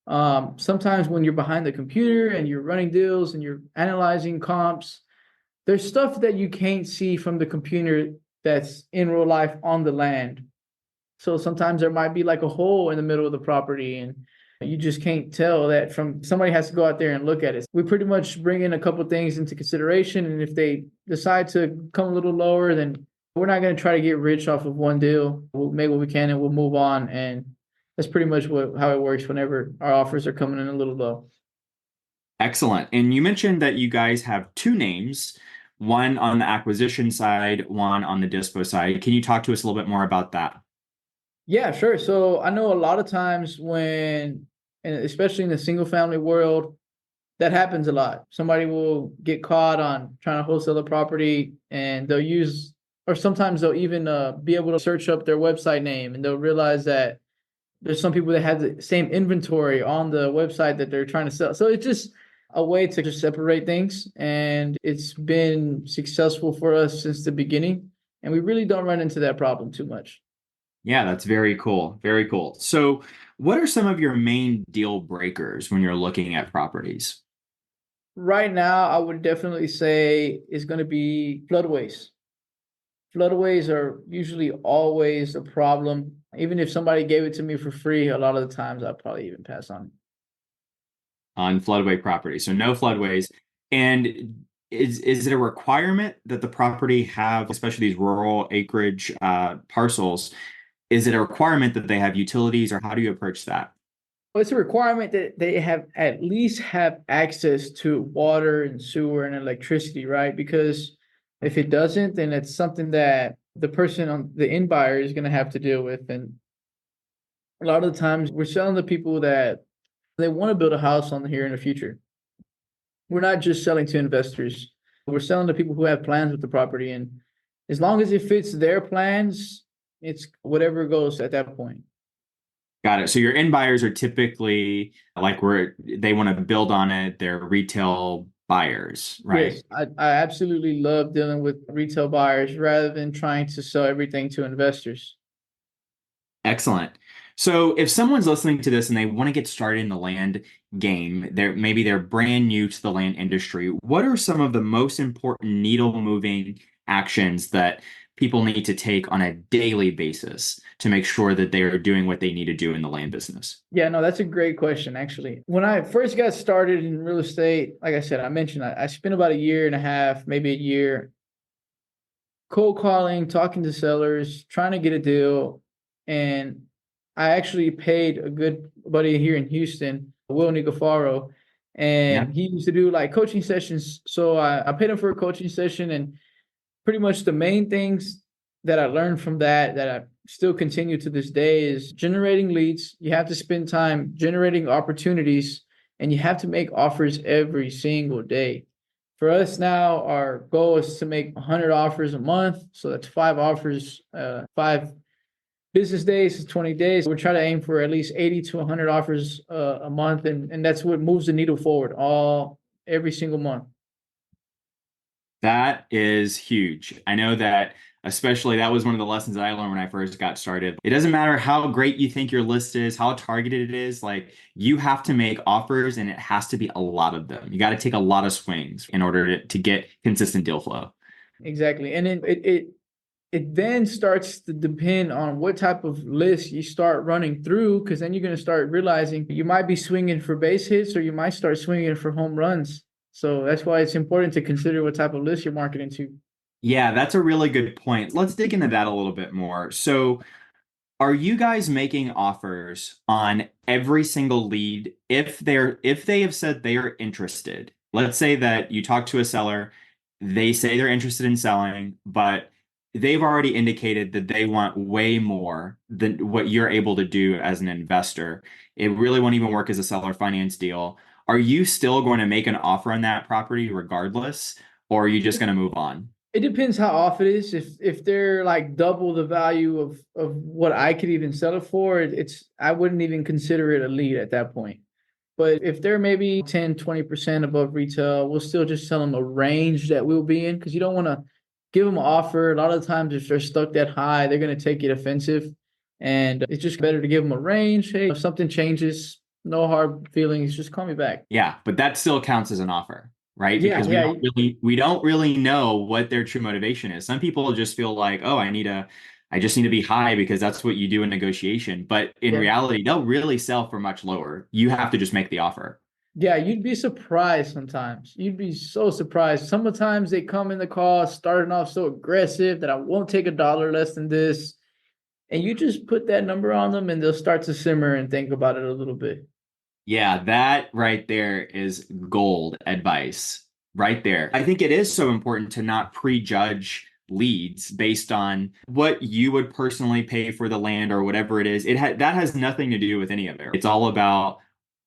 Sometimes when you're behind the computer and you're running deals and you're analyzing comps, there's stuff that you can't see from the computer that's in real life on the land. So sometimes there might be like a hole in the middle of the property and you just can't tell that from somebody has to go out there and look at it. We pretty much bring in a couple things into consideration. And if they decide to come a little lower, then we're not going to try to get rich off of one deal. We'll make what we can and we'll move on. And that's pretty much how it works whenever our offers are coming in a little low. Excellent. And you mentioned that you guys have two names, one on the acquisition side, one on the dispo side. Can you talk to us a little bit more about that? Yeah, sure. So I know a lot of times when, and especially in the single family world, that happens a lot. Somebody will get caught on trying to wholesale a property and they'll use, or sometimes they'll even be able to search up their website name and they'll realize that there's some people that have the same inventory on the website that they're trying to sell. So it's just a way to just separate things. And it's been successful for us since the beginning. And we really don't run into that problem too much. Yeah, that's very cool. Very cool. So, what are some of your main deal breakers when you're looking at properties? Right now, I would definitely say it's going to be floodways. Floodways are usually always a problem. Even if somebody gave it to me for free, a lot of the times I'd probably even pass on it. On floodway property. So no floodways. And is it a requirement that the property have, especially these rural acreage parcels, is it a requirement that they have utilities, or how do you approach that? Well, it's a requirement that they have at least have access to water and sewer and electricity, right? Because if it doesn't, then it's something that the person on the end buyer is going to have to deal with. And a lot of the times we're selling to people that they want to build a house on here in the future. We're not just selling to investors. We're selling to people who have plans with the property. And as long as it fits their plans, it's whatever goes at that point. Got it. So your end buyers are typically like where they want to build on it. They're retail buyers, right? Yes, I absolutely love dealing with retail buyers rather than trying to sell everything to investors. Excellent. So if someone's listening to this and they want to get started in the land game, they're brand new to the land industry. What are some of the most important needle moving actions that people need to take on a daily basis to make sure that they are doing what they need to do in the land business? Yeah, no, that's a great question, actually. When I first got started in real estate, like I said, I mentioned I spent about a year and a half, maybe a year, cold calling, talking to sellers, trying to get a deal. And I actually paid a good buddy here in Houston, Will Nicofaro, Yeah. and he used to do like coaching sessions. So I paid him for a coaching session, and pretty much the main things that I learned from that I still continue to this day is generating leads. You have to spend time generating opportunities, and you have to make offers every single day. For us now, our goal is to make 100 offers a month. So that's 5 offers, 5 business days is 20 days. We're trying to aim for at least 80 to 100 offers a month. And that's what moves the needle forward every single month. That is huge. I know that, especially that was one of the lessons that I learned when I first got started. It doesn't matter how great you think your list is, how targeted it is, like you have to make offers and it has to be a lot of them. You got to take a lot of swings in order to get consistent deal flow. Exactly. And then it then starts to depend on what type of list you start running through, because then you're going to start realizing you might be swinging for base hits or you might start swinging for home runs. So that's why it's important to consider what type of list you're marketing to. Yeah, that's a really good point. Let's dig into that a little bit more. So, are you guys making offers on every single lead if they have said they are interested? Let's say that you talk to a seller, they say they're interested in selling, but they've already indicated that they want way more than what you're able to do as an investor. It really won't even work as a seller finance deal. Are you still going to make an offer on that property regardless? or are you just going to move on? It depends how off it is. If they're like double the value of what I could even sell it for, it's I wouldn't even consider it a lead at that point. But if they're maybe 10-20% above retail, we'll still just tell them a range that we'll be in, because you don't want to give them an offer. A lot of times, if they're stuck that high, they're going to take it offensive. And it's just better to give them a range. Hey, if something changes, no hard feelings, just call me back. Yeah, but that still counts as an offer, right? Yeah, Because yeah, we don't really know what their true motivation is. Some people just feel like, oh, I just need to be high because that's what you do in negotiation. But in yeah. reality, they'll really sell for much lower. You have to just make the offer. Yeah, you'd be surprised sometimes. You'd be so surprised. Sometimes they come in the call starting off so aggressive that I won't take a dollar less than this. And you just put that number on them and they'll start to simmer and think about it a little bit. Yeah, that right there is gold advice right there. I think it is so important to not prejudge leads based on what you would personally pay for the land or whatever it is. That has nothing to do with any of it. It's all about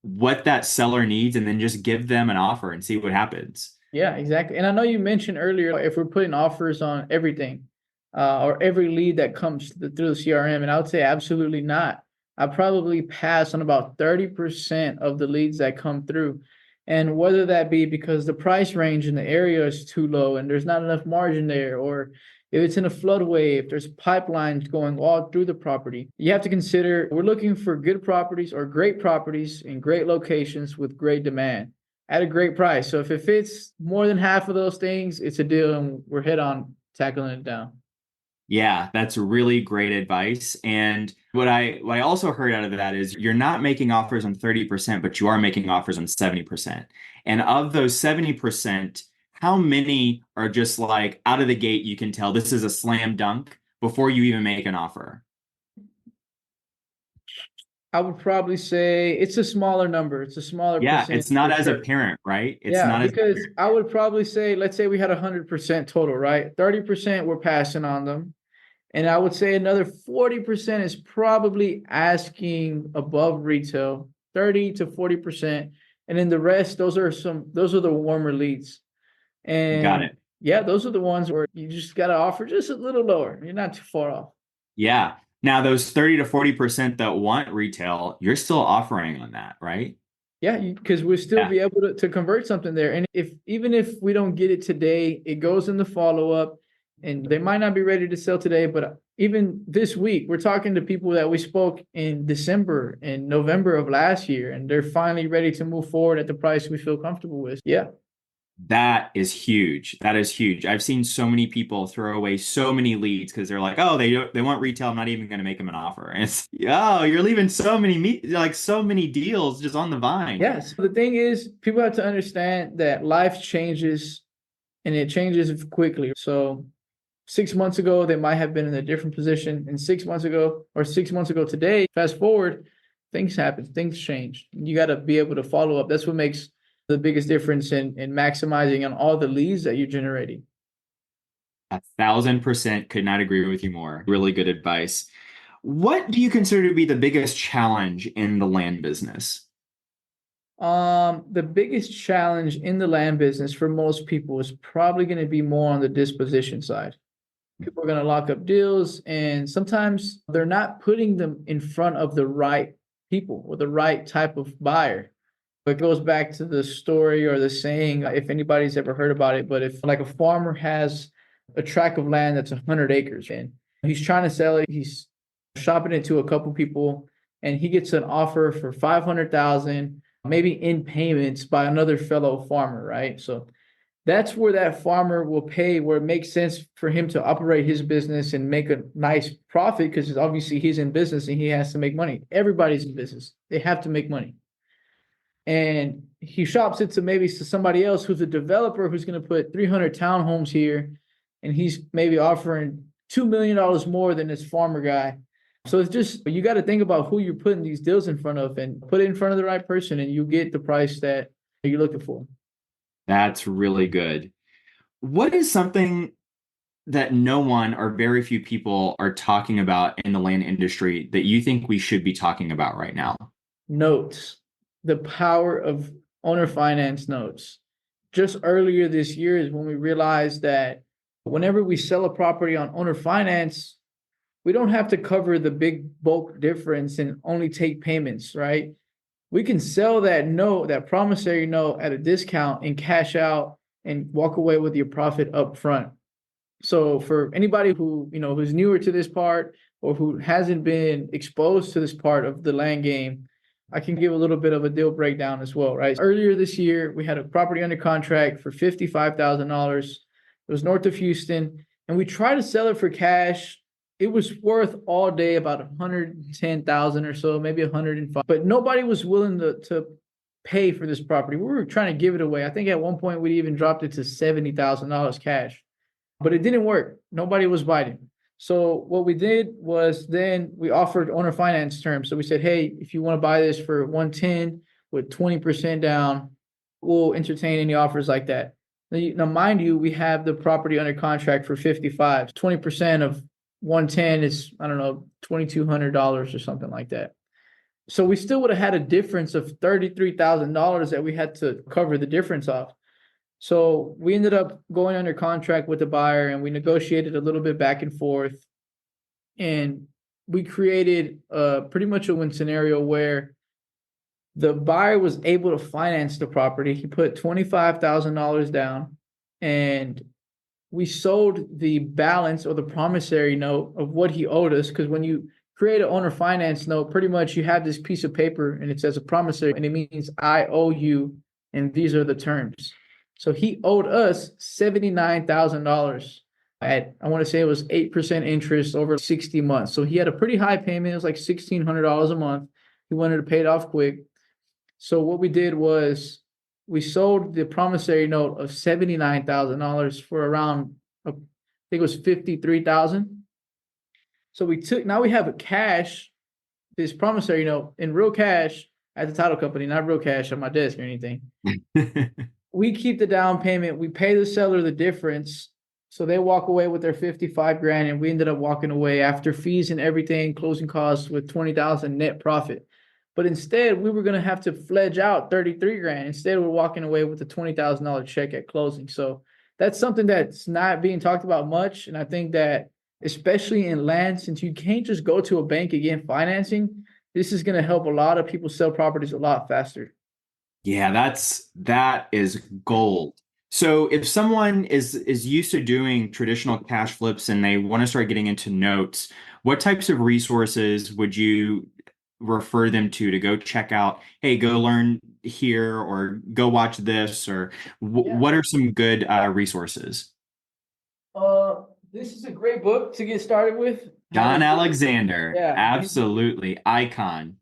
what that seller needs and then just give them an offer and see what happens. Yeah, exactly. And I know you mentioned earlier if we're putting offers on everything or every lead that comes through the CRM, and I would say absolutely not. I probably pass on about 30% of the leads that come through. And whether that be because the price range in the area is too low and there's not enough margin there, or if it's in a floodway, if there's pipelines going all through the property, you have to consider we're looking for good properties or great properties in great locations with great demand at a great price. So if it fits more than half of those things, it's a deal and we're head on tackling it down. Yeah, that's really great advice. And what I also heard out of that is you're not making offers on 30%, but you are making offers on 70%. And of those 70%, how many are just like out of the gate, you can tell this is a slam dunk before you even make an offer? I would probably say it's a smaller number. It's a smaller Yeah, percentage it's not for as sure. apparent, right? It's Yeah, not as because apparent. I would probably say, let's say we had 100% total, right? 30% we're passing on them. And I would say another 40% is probably asking above retail, 30 to 40%. And then the rest, those are the warmer leads. Got And it. yeah, those are the ones where you just got to offer just a little lower. You're not too far off. Yeah. Now those 30 to 40% that want retail, you're still offering on that, right? Yeah, because we'll still Yeah. be able to convert something there. And if even if we don't get it today, it goes in the follow-up and they might not be ready to sell today, but even this week, we're talking to people that we spoke in December and November of last year, and they're finally ready to move forward at the price we feel comfortable with. Yeah. That is huge. That is huge. I've seen so many people throw away so many leads because they're like, oh, they want retail. I'm not even going to make them an offer. And it's, oh, you're leaving so many deals just on the vine. Yes. The thing is, people have to understand that life changes and it changes quickly. So 6 months ago, they might have been in a different position. And 6 months ago, or 6 months ago today, fast forward, things happen, things change. You got to be able to follow up. That's what makes the biggest difference in maximizing on all the leads that you're generating. 1,000% could not agree with you more. Really good advice. What do you consider to be the biggest challenge in the land business? The biggest challenge in the land business for most people is probably going to be more on the disposition side. People are going to lock up deals, and sometimes they're not putting them in front of the right people or the right type of buyer. It goes back to the story or the saying, if anybody's ever heard about it, but if like a farmer has a tract of land that's 100 acres and he's trying to sell it, he's shopping it to a couple people, and he gets an offer for 500,000, maybe in payments by another fellow farmer, right? So that's where that farmer will pay, where it makes sense for him to operate his business and make a nice profit, because obviously he's in business and he has to make money. Everybody's in business. They have to make money. And he shops it to maybe to somebody else who's a developer who's going to put 300 townhomes here, and he's maybe offering $2 million more than this farmer guy. So it's just, you got to think about who you're putting these deals in front of and put it in front of the right person, and you get the price that you're looking for. That's really good. What is something that no one or very few people are talking about in the land industry that you think we should be talking about right now? Notes, the power of owner finance notes. just earlier this year is when we realized that whenever we sell a property on owner finance, we don't have to cover the big bulk difference and only take payments, right? We can sell that note, that promissory note at a discount and cash out and walk away with your profit up front. So for anybody who, who's newer to this part or who hasn't been exposed to this part of the land game, I can give a little bit of a deal breakdown as well, right? Earlier this year, we had a property under contract for $55,000. It was north of Houston, and we tried to sell it for cash. It was worth all day about 110,000 or so, maybe 105, but nobody was willing to pay for this property. We were trying to give it away. I think at one point we even dropped it to $70,000 cash, but it didn't work. Nobody was biting. So what we did was then we offered owner finance terms. So we said, hey, if you want to buy this for 110 with 20% down, we'll entertain any offers like that. Now, mind you, we have the property under contract for 55. 20% of 110 is, I don't know, $2,200 or something like that. So we still would have had a difference of $33,000 that we had to cover the difference of. So we ended up going under contract with the buyer, and we negotiated a little bit back and forth. And we created pretty much a win scenario where the buyer was able to finance the property. He put $25,000 down, and we sold the balance or the promissory note of what he owed us. Because when you create an owner finance note, pretty much you have this piece of paper and it says a promissory, and it means I owe you, and these are the terms. So he owed us $79,000 at, I want to say it was 8% interest over 60 months. So he had a pretty high payment. It was like $1,600 a month. He wanted to pay it off quick. So what we did was we sold the promissory note of $79,000 for around, I think it was $53,000. So now we have a cash, this promissory note in real cash at the title company, not real cash on my desk or anything. We keep the down payment. We pay the seller the difference. So they walk away with their 55 grand, and we ended up walking away after fees and everything, closing costs, with 20,000 net profit. But instead, we were going to have to fledge out 33 grand. Instead, we're walking away with a $20,000 check at closing. So that's something that's not being talked about much. And I think that especially in land, since you can't just go to a bank and get financing, this is going to help a lot of people sell properties a lot faster. Yeah, that is gold. So if someone is used to doing traditional cash flips and they want to start getting into notes, what types of resources would you refer them to go check out? Hey, go learn here, or go watch this, or what are some good resources? This is a great book to get started with. John Alexander, Yeah, absolutely icon.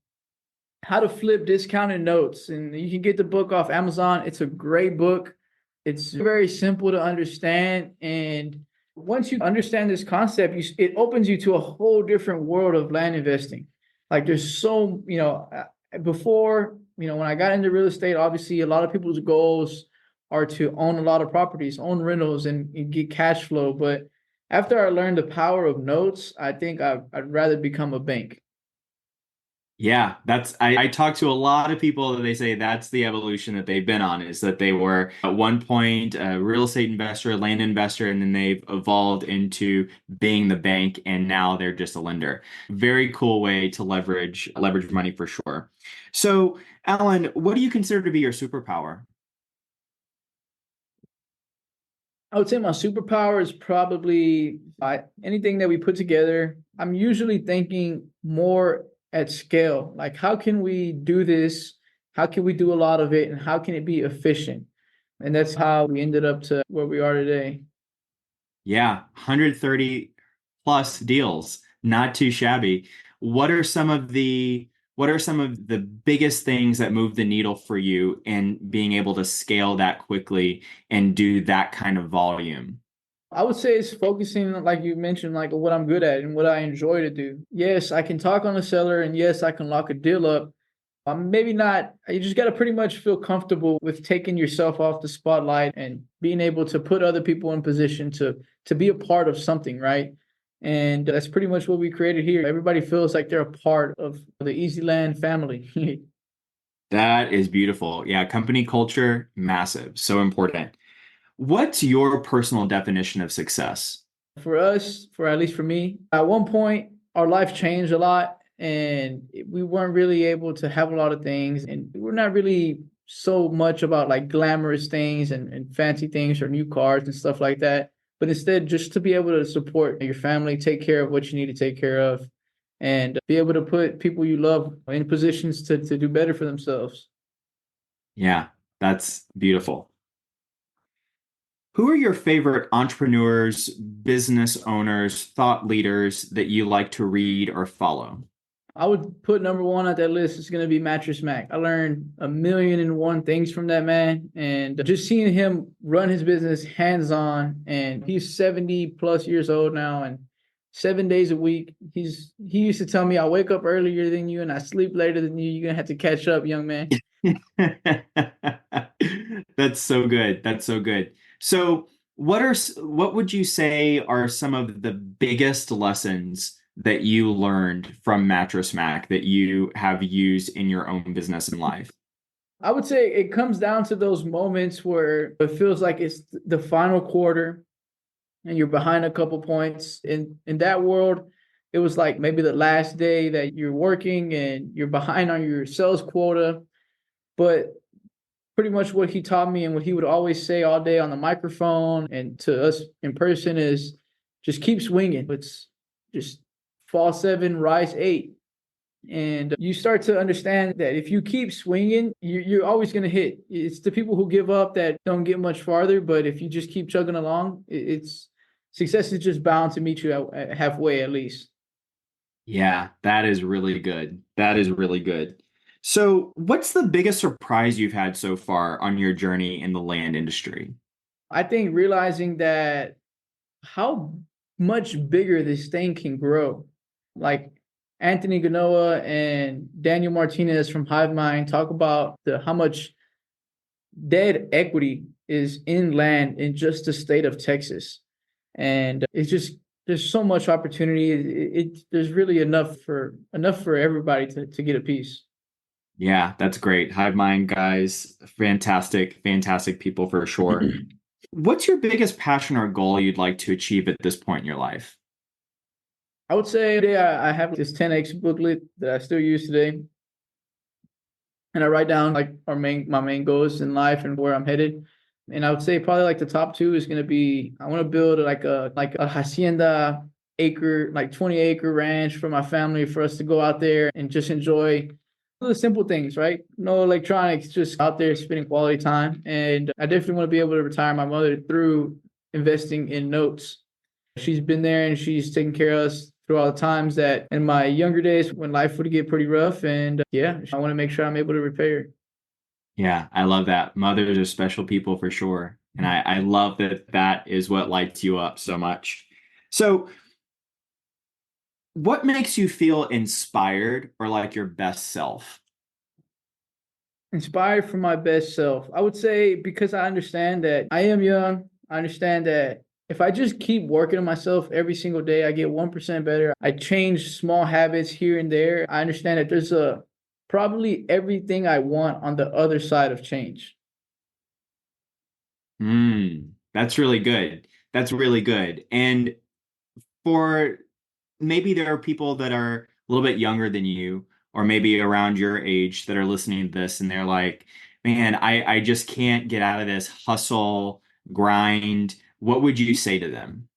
How to Flip Discounted Notes, and you can get the book off Amazon. It's a great book. It's very simple to understand, and once you understand this concept, it opens you to a whole different world of land investing. Like there's so, before, when I got into real estate, obviously a lot of people's goals are to own a lot of properties, own rentals, and get cash flow. But after I learned the power of notes, I think I'd rather become a bank. Yeah, I talk to a lot of people that they say that's the evolution that they've been on, is that they were at one point a real estate investor, a land investor, and then they've evolved into being the bank, and now they're just a lender. Very cool way to leverage money for sure. So, Alan, what do you consider to be your superpower? I would say my superpower is probably anything that we put together. I'm usually thinking more at scale. Like, how can we do this? How can we do a lot of it? And how can it be efficient? And that's how we ended up to where we are today. Yeah, 130 plus deals, not too shabby. What are some of the biggest things that move the needle for you in being able to scale that quickly and do that kind of volume? I would say it's focusing, like you mentioned, like what I'm good at and what I enjoy to do. Yes, I can talk on a seller, and yes, I can lock a deal up. Maybe not. You just got to pretty much feel comfortable with taking yourself off the spotlight and being able to put other people in position to be a part of something, right? And that's pretty much what we created here. Everybody feels like they're a part of the Easy Land family. That is beautiful. Yeah, company culture, massive, so important. What's your personal definition of success? For us, for at least for me, at one point, our life changed a lot and we weren't really able to have a lot of things. And we're not really so much about like glamorous things and fancy things or new cars and stuff like that. But instead, just to be able to support your family, take care of what you need to take care of, and be able to put people you love in positions to do better for themselves. Yeah, that's beautiful. Who are your favorite entrepreneurs, business owners, thought leaders that you like to read or follow? I would put number one on that list is going to be Mattress Mac. I learned a million and one things from that man, and just seeing him run his business hands on. And he's 70 plus years old now, and 7 days a week. He used to tell me, "I wake up earlier than you, and I sleep later than you. You're gonna have to catch up, young man." That's so good. That's so good. So, what would you say are some of the biggest lessons that you learned from Mattress Mac that you have used in your own business and life? I would say it comes down to those moments where it feels like it's the final quarter and you're behind a couple points. In that world, it was like maybe the last day that you're working and you're behind on your sales quota. But pretty much what he taught me and what he would always say all day on the microphone and to us in person is just keep swinging. It's just fall seven, rise eight. And you start to understand that if you keep swinging, you're always going to hit. It's the people who give up that don't get much farther. But if you just keep chugging along, it's success is just bound to meet you halfway at least. Yeah, that is really good. That is really good. So, what's the biggest surprise you've had so far on your journey in the land industry? I think realizing that how much bigger this thing can grow. Like Anthony Ganoa and Daniel Martinez from HiveMind talk about how much dead equity is in land in just the state of Texas. And it's just there's so much opportunity. There's really enough for everybody to get a piece. Yeah, that's great. Hive Mind guys, fantastic, fantastic people for sure. What's your biggest passion or goal you'd like to achieve at this point in your life? I would say today I have this 10x booklet that I still use today. And I write down like my main goals in life and where I'm headed. And I would say probably like the top two is gonna be I want to build like a hacienda acre, like 20-acre ranch for my family for us to go out there and just enjoy the simple things, right? No electronics, just out there spending quality time. And I definitely want to be able to retire my mother through investing in notes. She's been there and she's taken care of us through all the times that in my younger days when life would get pretty rough. And yeah, I want to make sure I'm able to repay her. Yeah, I love that. Mothers are special people for sure. And I love that that is what lights you up so much. So, what makes you feel inspired or like your best self? Inspired for my best self. I would say because I understand that I am young. I understand that if I just keep working on myself every single day, I get 1% better. I change small habits here and there. I understand that there's a probably everything I want on the other side of change. That's really good. That's really good. And for maybe there are people that are a little bit younger than you, or maybe around your age that are listening to this and they're like, man, I just can't get out of this hustle grind. What would you say to them?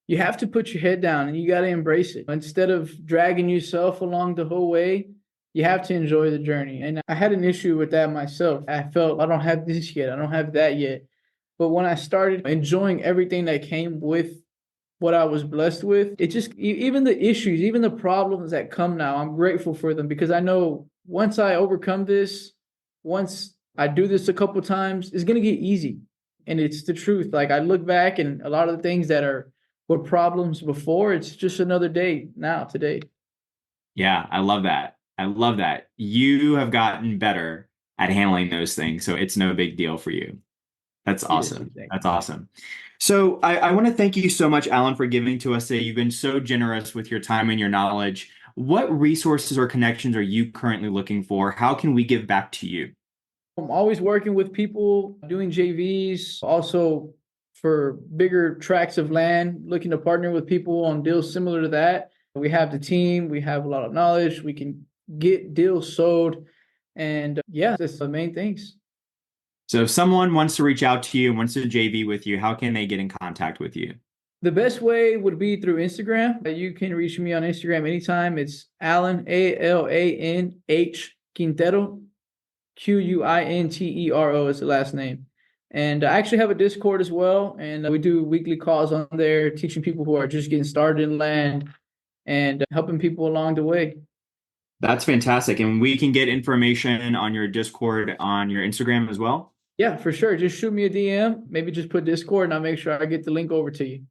You have to put your head down and you got to embrace it. Instead of dragging yourself along the whole way, you have to enjoy the journey. And I had an issue with that myself. I felt I don't have this yet. I don't have that yet. But when I started enjoying everything that came with what I was blessed with, it just, even the issues, even the problems that come now, I'm grateful for them because I know once I overcome this, once I do this a couple times, it's going to get easy. And it's the truth. Like I look back and a lot of the things that were problems before, it's just another day now, today. Yeah, I love that. I love that. You have gotten better at handling those things, so it's no big deal for you. That's Yes, awesome. exactly. That's awesome. So I want to thank you so much, Alan, for giving to us today. You've been so generous with your time and your knowledge. What resources or connections are you currently looking for? How can we give back to you? I'm always working with people, doing JVs, also for bigger tracts of land, looking to partner with people on deals similar to that. We have the team, we have a lot of knowledge, we can get deals sold. And yeah, that's the main things. So if someone wants to reach out to you, wants to JV with you, how can they get in contact with you? The best way would be through Instagram. You can reach me on Instagram anytime. It's Alan, ALANH Quintero, Quintero is the last name. And I actually have a Discord as well. And we do weekly calls on there, teaching people who are just getting started in land and helping people along the way. That's fantastic. And we can get information on your Discord on your Instagram as well. Yeah, for sure. Just shoot me a DM. Maybe just put Discord and I'll make sure I get the link over to you.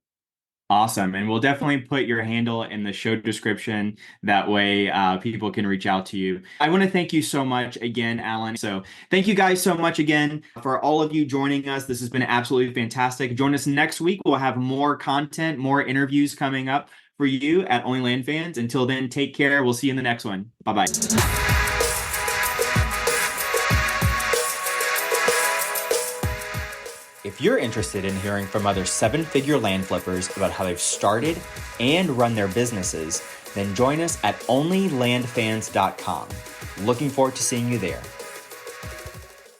Awesome. And we'll definitely put your handle in the show description. That way people can reach out to you. I want to thank you so much again, Alan. So thank you guys so much again for all of you joining us. This has been absolutely fantastic. Join us next week. We'll have more content, more interviews coming up for you at Only Land Fans. Until then, take care. We'll see you in the next one. Bye-bye. If you're interested in hearing from other seven-figure land flippers about how they've started and run their businesses, then join us at onlylandfans.com. Looking forward to seeing you there.